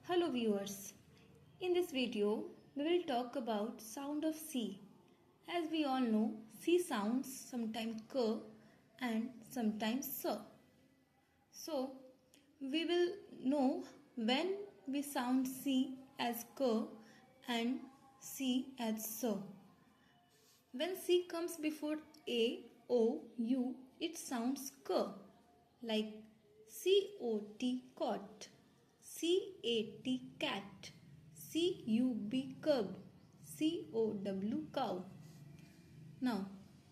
Hello viewers, in this video we will talk about sound of C. As we all know, C sounds sometimes K and sometimes S. So we will know when we sound C as K and C as S. When C comes before A, O, U, it sounds K, like C-O-T, cot, C-A-T, cat, C-U-B, cub, C-O-W, cow. Now,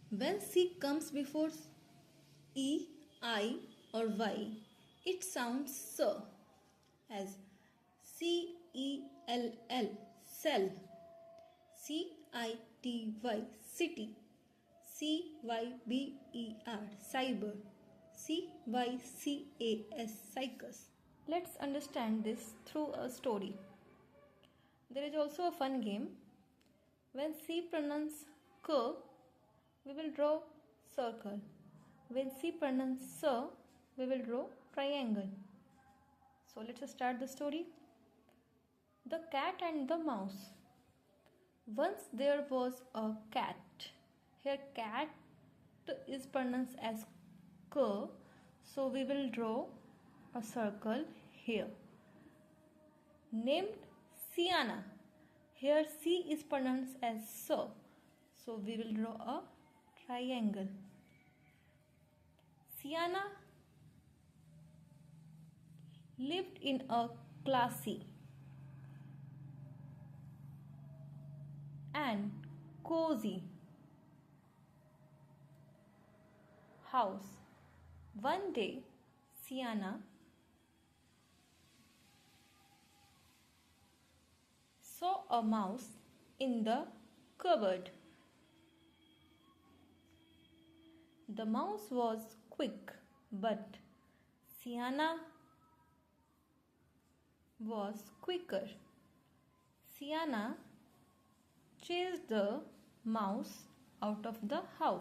when C comes before E, I or Y, it sounds S, as C-E-L-L, cell, C-I-T-Y, city, C-Y-B-E-R, cyber, C-Y-C-A-S, cycus. Let's understand this through a story. There is also a fun game. When C pronounces K, we will draw circle. When C pronounces S, we will draw triangle. So let's start the story. The cat and the mouse. Once there was a cat. Here cat is pronounced as K, so we will draw a circle here. Named Sienna. Here C is pronounced as S, so we will draw a triangle. Sienna lived in a classy and cozy house. One day, Sienna saw a mouse in the cupboard. The mouse was quick, but Sienna was quicker. Sienna chased the mouse out of the house.